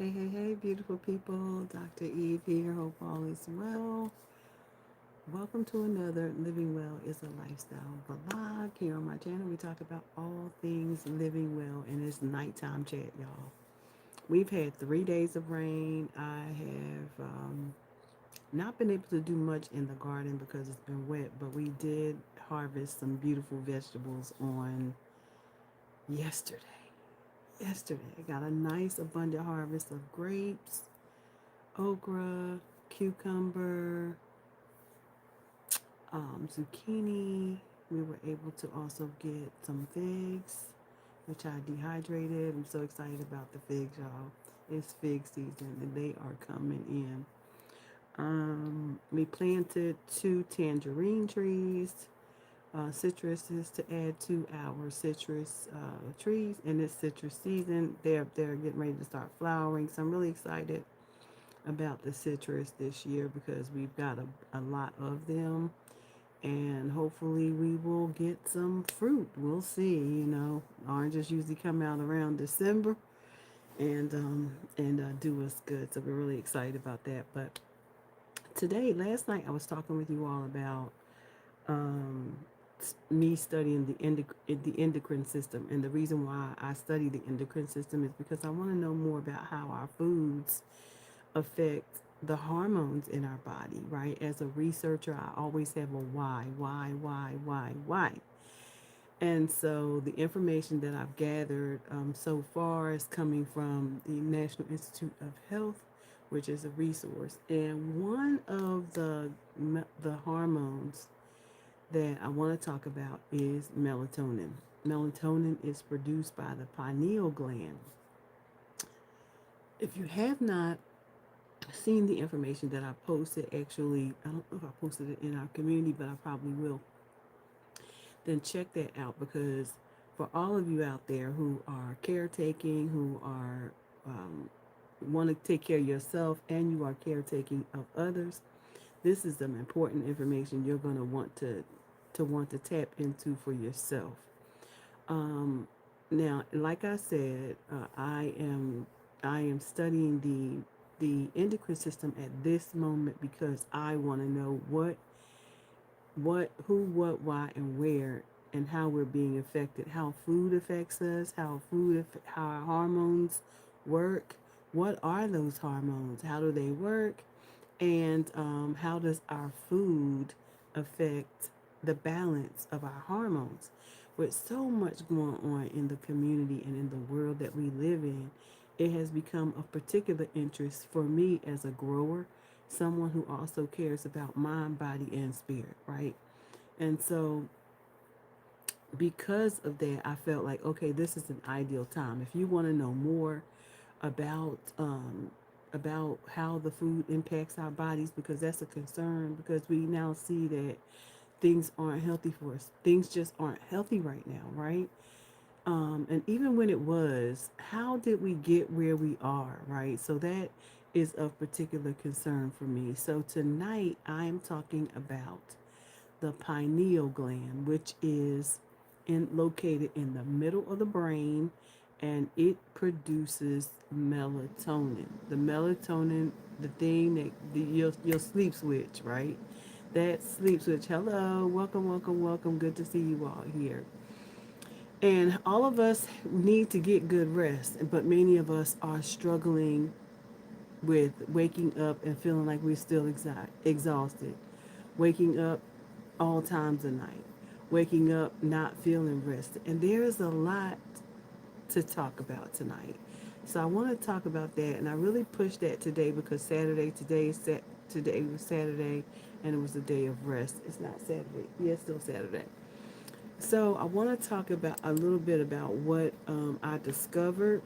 Hey, beautiful people. Dr. Eve here. Hope all is well. Welcome to another Living Well is a Lifestyle vlog. Here on my channel, we talk about all things living well, and it's nighttime chat, y'all. We've had 3 days of rain. I have not been able to do much in the garden because it's been wet, but we did harvest some beautiful vegetables on yesterday. I got a nice abundant harvest of grapes, okra, cucumber, zucchini. We were able to also get some figs, which I dehydrated. I'm so excited about the figs, y'all. It's fig season and they are coming in. We planted 2 tangerine trees, citruses to add to our citrus trees. And it's citrus season. They're getting ready to start flowering. So I'm really excited about the citrus this year because we've got a lot of them, and hopefully we will get some fruit. We'll see. Oranges usually come out around December and do us good. So we're really excited about that. But last night, I was talking with you all about um, me studying the endocrine system, and the reason why I study the endocrine system is because I want to know more about how our foods affect the hormones in our body, right? As a researcher, I always have a why. And so the information that I've gathered so far is coming from the National Institute of Health, which is a resource. And one of the hormones that I want to talk about is melatonin. Melatonin is produced by the pineal gland. If you have not seen the information that I posted, actually, I don't know if I posted it in our community, but I probably will, then check that out because for all of you out there who are caretaking, who are want to take care of yourself and you are caretaking of others, this is some important information you're going to want to tap into for yourself. Um, Now, like I said, I am studying the endocrine system at this moment because I want to know who, what, why, and where, and how we're being affected, how food affects us, how our hormones work. What are those hormones? How do they work? And how does our food affect the balance of our hormones? With so much going on in the community and in the world that we live in, it has become of particular interest for me as a grower, someone who also cares about mind, body, and spirit, right? And so, because of that, I felt like, okay, this is an ideal time. If you want to know more about how the food impacts our bodies, because that's a concern, because we now see that things aren't healthy for us. Things just aren't healthy right now, right? And even when it was, how did we get where we are, right? So that is of particular concern for me. So tonight I am talking about the pineal gland, which is located in the middle of the brain, and it produces melatonin. The melatonin, the thing that your sleep switch, right? That sleep switch. Hello, welcome. Good to see you all here. And all of us need to get good rest, but many of us are struggling with waking up and feeling like we're still exhausted, waking up all times of night, waking up not feeling rested. And there is a lot to talk about tonight. So I want to talk about that, and I really pushed that today because today was Saturday, and it was a day of rest. It's not Saturday. Yeah, it's still Saturday. So I want to talk about a little bit about what I discovered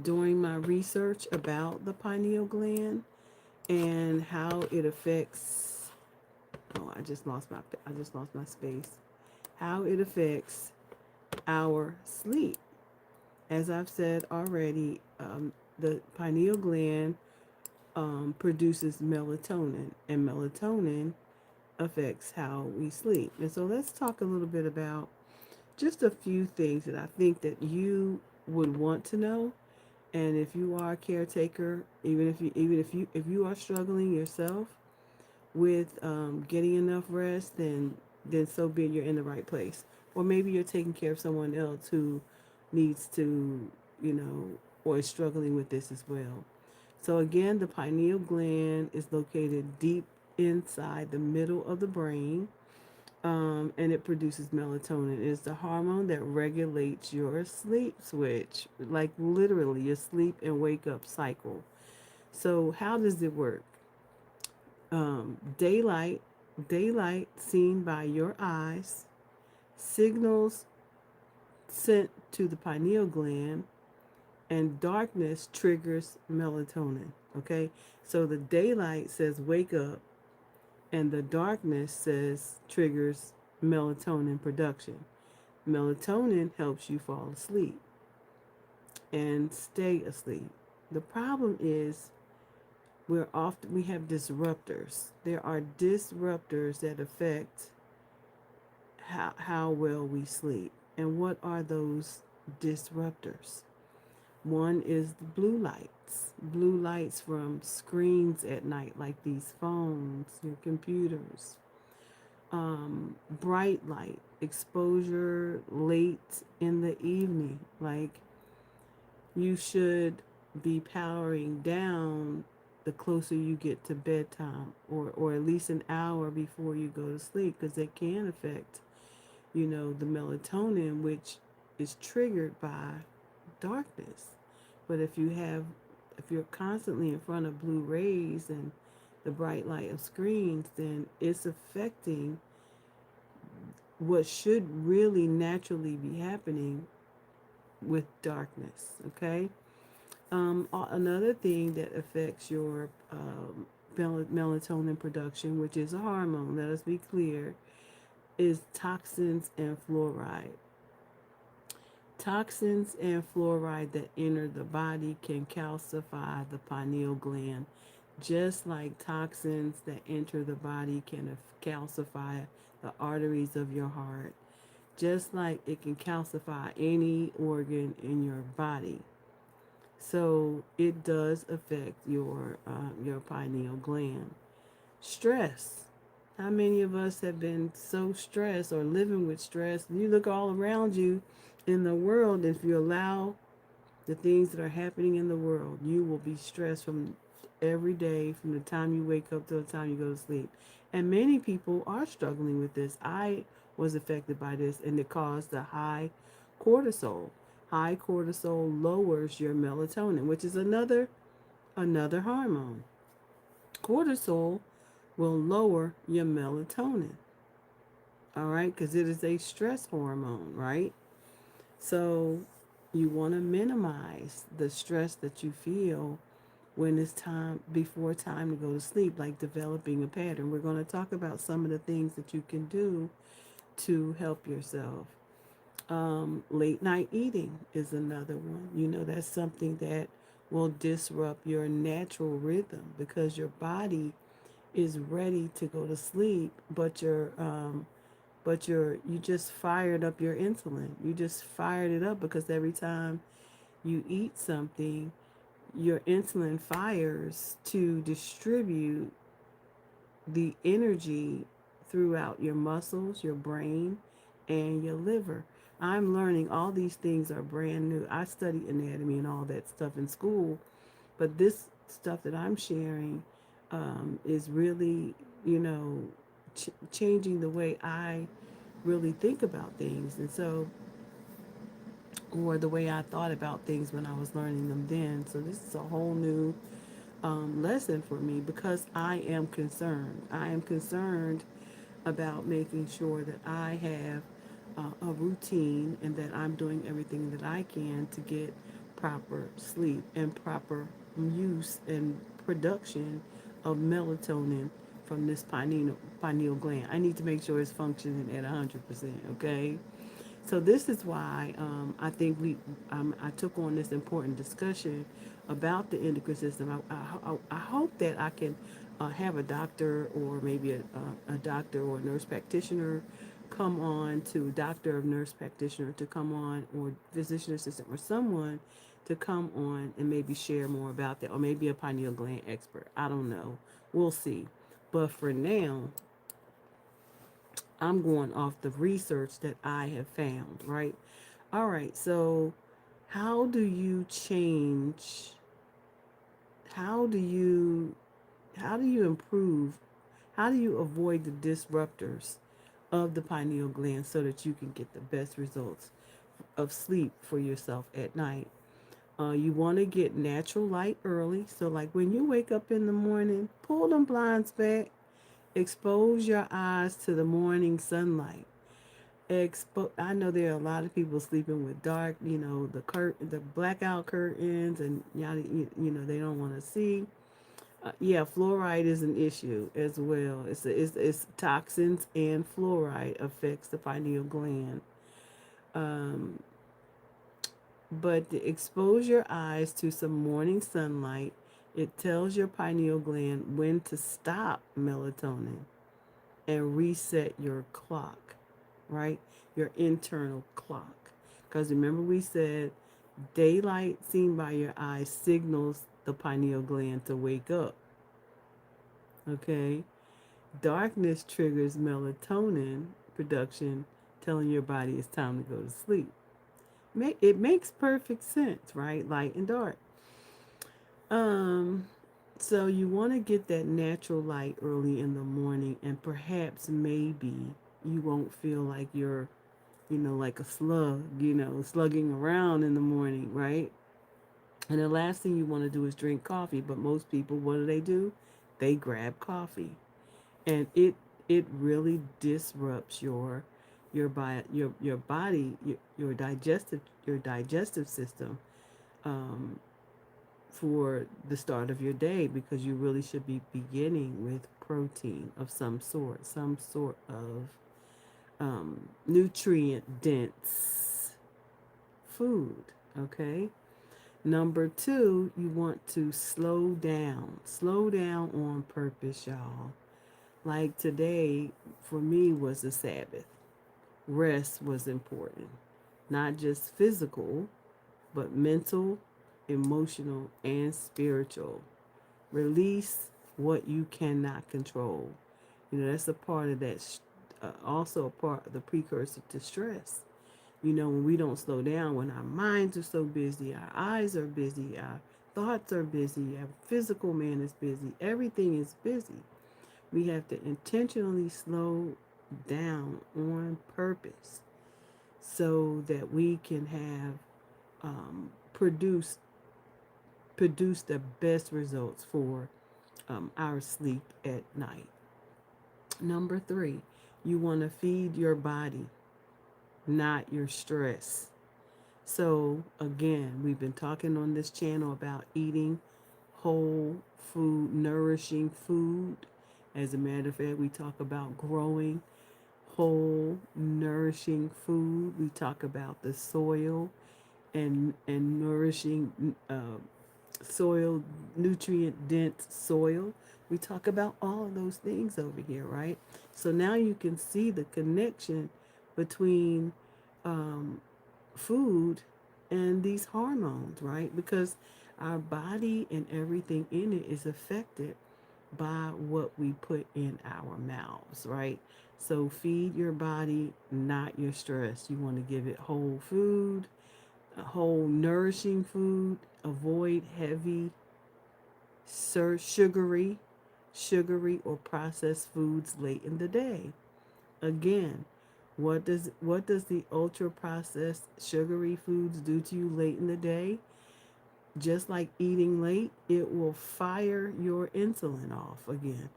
during my research about the pineal gland and how it affects. Oh, I just lost my space. How it affects our sleep. As I've said already, the pineal gland produces melatonin, and melatonin affects how we sleep. And so let's talk a little bit about just a few things that I think that you would want to know, And if you are a caretaker, even if you are struggling yourself with getting enough rest, then so be it, you're in the right place. Or maybe you're taking care of someone else who needs to, you know, or is struggling with this as well. So again, the pineal gland is located deep inside the middle of the brain, and it produces melatonin. It's the hormone that regulates your sleep switch, like literally your sleep and wake up cycle. So how does it work? Daylight seen by your eyes, signals sent to the pineal gland, and darkness triggers melatonin. Okay, so the daylight says wake up, and the darkness says triggers melatonin production. Melatonin helps you fall asleep and stay asleep. The problem is we have disruptors. There are disruptors that affect how well we sleep. And what are those disruptors? One is the blue lights. Blue lights from screens at night, like these phones, your computers. Bright light, exposure late in the evening. Like you should be powering down the closer you get to bedtime, or at least an hour before you go to sleep, because it can affect, the melatonin, which is triggered by darkness. But if you're constantly in front of blue rays and the bright light of screens, then it's affecting what should really naturally be happening with darkness. Okay. Another thing that affects your melatonin production, which is a hormone, let us be clear, is toxins and fluoride. Toxins and fluoride that enter the body can calcify the pineal gland, just like toxins that enter the body can calcify the arteries of your heart, just like it can calcify any organ in your body. So it does affect your pineal gland. Stress. How many of us have been so stressed or living with stress? You look all around you in the world. If you allow the things that are happening in the world, you will be stressed from every day, from the time you wake up to the time you go to sleep. And many people are struggling with this. I was affected by this, and it caused the high cortisol. High cortisol lowers your melatonin, which is another hormone. Cortisol will lower your melatonin. All right, because it is a stress hormone, right? So you want to minimize the stress that you feel when it's time before time to go to sleep, like developing a pattern. We're going to talk about some of the things that you can do to help yourself. Late night eating is another one. That's something that will disrupt your natural rhythm, because your body is ready to go to sleep, but you just fired up your insulin. You just fired it up because every time you eat something, your insulin fires to distribute the energy throughout your muscles, your brain, and your liver. I'm learning all these things are brand new. I studied anatomy and all that stuff in school, but this stuff that I'm sharing is really, you know, changing the way I really think about things. And so, or the way I thought about things when I was learning them then. So this is a whole new lesson for me, because I am concerned. I am concerned about making sure that I have a routine, and that I'm doing everything that I can to get proper sleep and proper use and production of melatonin from this pineal gland. I need to make sure it's functioning at 100%. Okay. So this is why I think I took on this important discussion about the endocrine system. I hope that I can have a doctor, or maybe a doctor or a nurse practitioner come on, to doctor or nurse practitioner to come on, or physician assistant, or someone to come on and maybe share more about that, or maybe a pineal gland expert. I don't know. We'll see. But for now, I'm going off the research that I have found, right? All right, so how do you change? How do you improve? How do you avoid the disruptors of the pineal gland so that you can get the best results of sleep for yourself at night? You want to get natural light early. So, like when you wake up in the morning, pull them blinds back, expose your eyes to the morning sunlight. I know there are a lot of people sleeping with dark, the blackout curtains, and they don't want to see. Yeah, fluoride is an issue as well. It's toxins, and fluoride affects the pineal gland. Um, but to expose your eyes to some morning sunlight, it tells your pineal gland when to stop melatonin and reset your clock, right? Your internal clock. Because remember, we said daylight seen by your eyes signals the pineal gland to wake up, okay? Darkness triggers melatonin production, telling your body it's time to go to sleep. It makes perfect sense, right? Light and dark. Um, so you want to get that natural light early in the morning, and perhaps maybe you won't feel like you're, like a slug, slugging around in the morning, right? And the last thing you want to do is drink coffee, but most people, what do? They grab coffee, and it really disrupts your body, your digestive system, um, for the start of your day, because you really should be beginning with protein of some sort of nutrient dense food. Okay. Number two, you want to slow down. Slow down on purpose, y'all. Like today, for me, was a Sabbath. Rest was important. Not just physical, but mental, emotional, and spiritual. Release what you cannot control. That's a part of that, also a part of the precursor to stress. When we don't slow down, when our minds are so busy, our eyes are busy, our thoughts are busy, our physical man is busy, everything is busy. We have to intentionally slow down on purpose so that we can have produce the best results for our sleep at night. Number three, you want to feed your body, not your stress. So, again, we've been talking on this channel about eating whole food, nourishing food. As a matter of fact, we talk about growing whole, nourishing food. We talk about the soil and nourishing soil, nutrient dense soil. We talk about all of those things over here, right? So now you can see the connection between um, food and these hormones, right? Because our body and everything in it is affected by what we put in our mouths, right? So feed your body, not your stress. You want to give it whole food, whole nourishing food. Avoid heavy, sugary, or processed foods late in the day. Again, what does the ultra processed sugary foods do to you late in the day? Just like eating late, it will fire your insulin off again.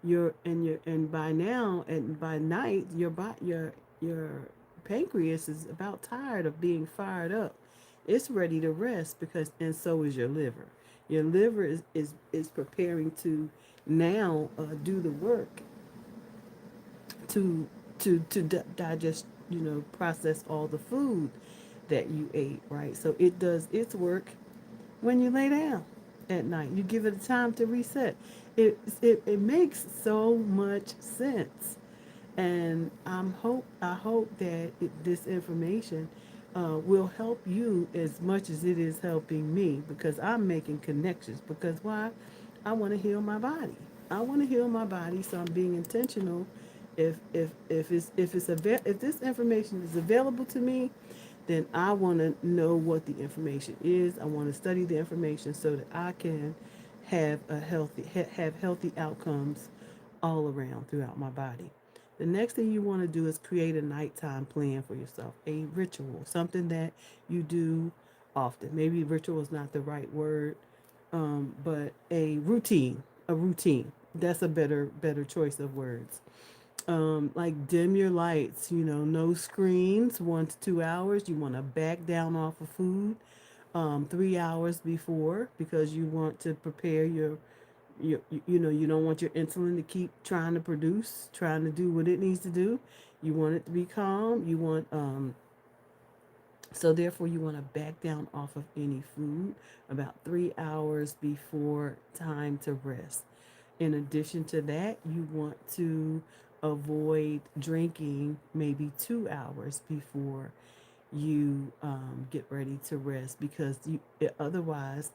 And by now, and by night, your pancreas is about tired of being fired up. It's ready to rest, because and so is your liver. Your liver is preparing to now do the work to digest, process all the food that you ate, right? So it does its work when you lay down at night. You give it a time to reset. It makes so much sense, and I hope that this information will help you as much as it is helping me because I'm making connections. Because why? I want to heal my body. I want to heal my body, so I'm being intentional. If this information is available to me, then I want to know what the information is. I want to study the information so that I can have healthy outcomes all around throughout my body. The next thing you want to do is create a nighttime plan for yourself, a ritual, something that you do often. Maybe ritual is not the right word, but a routine. A routine. That's a better choice of words. Like dim your lights. No screens. 1 to 2 hours. You want to back down off of food. 3 hours before because you want to prepare you don't want your insulin to keep trying to produce, trying to do what it needs to do. You want it to be calm. So therefore you want to back down off of any food about 3 hours before time to rest. In addition to that, you want to avoid drinking maybe 2 hours before you get ready to rest because otherwise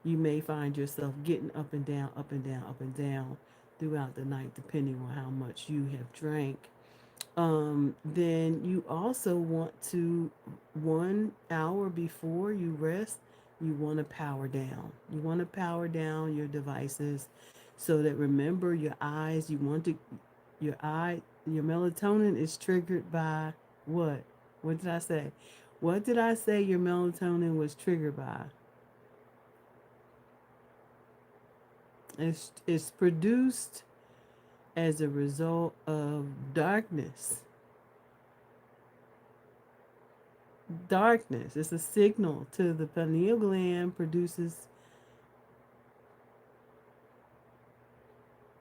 you may find yourself getting up and down, up and down, up and down throughout the night, depending on how much you have drank. Then you also want to, 1 hour before you rest, you want to power down. You want to power down your devices so that remember your eyes, your melatonin is triggered by what? What did I say? What did I say your melatonin was triggered by? It's produced as a result of darkness. Darkness. It's a signal to the pineal gland produces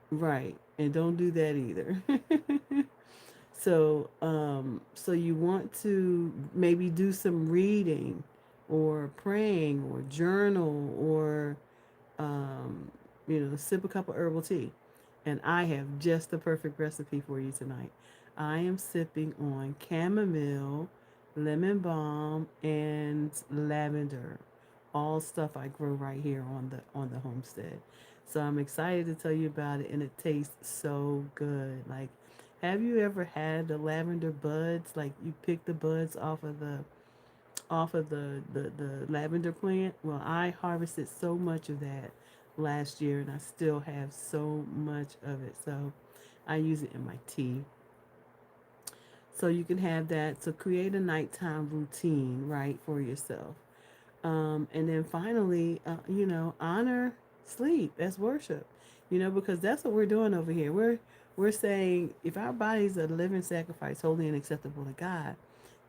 right. And don't do that either. So you want to maybe do some reading or praying or journal or sip a cup of herbal tea. And I have just the perfect recipe for you tonight. I am sipping on chamomile, lemon balm, and lavender. All stuff I grow right here on the homestead. So I'm excited to tell you about it, and it tastes so good. Like, have you ever had the lavender buds? Like you pick the buds off of the lavender plant. Well, I harvested so much of that last year and I still have so much of it. So I use it in my tea. So you can have that. So create a nighttime routine, right, for yourself. And then finally, honor sleep as worship. Because that's what we're doing over here. We're saying if our bodies are a living sacrifice, holy and acceptable to God,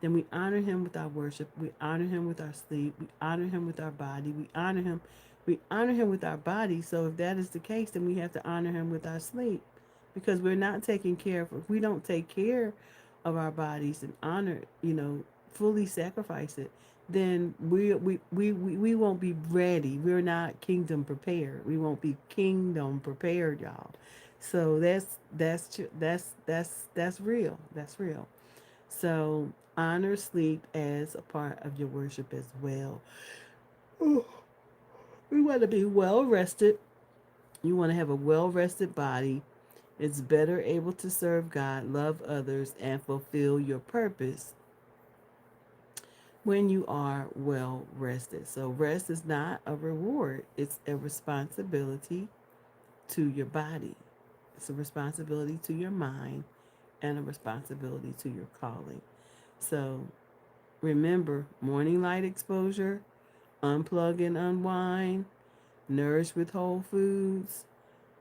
then we honor Him with our worship. We honor Him with our sleep. We honor Him with our body. We honor Him. We honor Him with our body. So if that is the case, then we have to honor Him with our sleep, because we're not taking care of. If we don't take care of our bodies and honor, fully sacrifice it, then we won't be ready. We're not kingdom prepared. We won't be kingdom prepared, y'all. So that's real. That's real. So honor sleep as a part of your worship as well. We want to be well rested. You want to have a well rested body. It's better able to serve God, love others, and fulfill your purpose when you are well rested. So, rest is not a reward, it's a responsibility to your body, it's a responsibility to your mind, and a responsibility to your calling. So, remember morning light exposure, unplug and unwind, nourish with whole foods,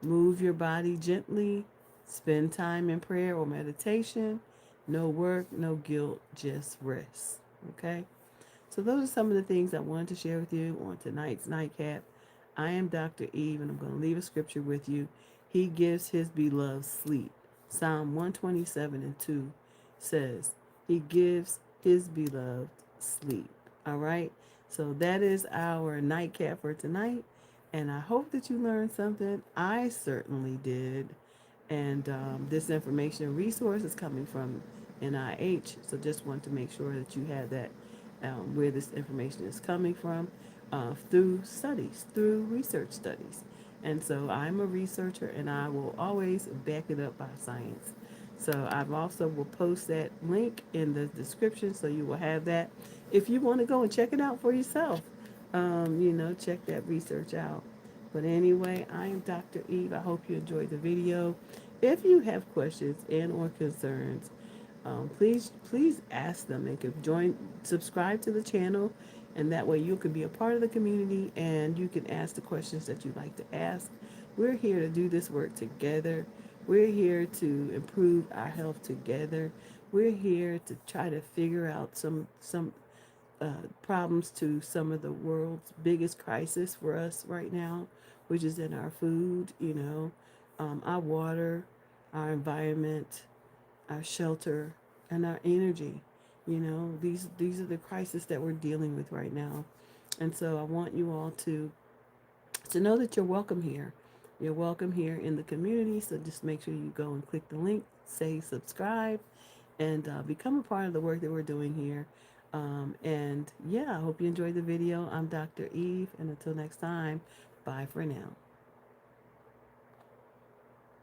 move your body gently, spend time in prayer or meditation, no work, no guilt, just rest. Okay? So those are some of the things I wanted to share with you on tonight's nightcap. I am Dr. Eve, and I'm going to leave a scripture with you. He gives his beloved sleep. Psalm 127 and 2 says, He gives his beloved sleep. All right? So that is our nightcap for tonight. And I hope that you learned something. I certainly did. And this information and resource is coming from NIH. So just want to make sure that you have that where this information is coming from through studies, through research studies. And so I'm a researcher and I will always back it up by science. So I've also will post that link in the description so you will have that if you want to go and check it out for yourself. Check that research out. But anyway, I am Dr. Eve. I hope you enjoyed the video. If you have questions and or concerns, please ask them and can subscribe to the channel, and that way you can be a part of the community and you can ask the questions that you'd like to ask. We're here to do this work together. We're here to improve our health together. We're here to try to figure out problems to some of the world's biggest crisis for us right now, which is in our food, our water, our environment, our shelter, and our energy. These are the crises that we're dealing with right now. And so I want you all to know that you're welcome here. You're welcome here in the community. So just make sure you go and click the link, say subscribe, and become a part of the work that we're doing here. And yeah, I hope you enjoyed the video. I'm Dr. Eve, and until next time, bye for now.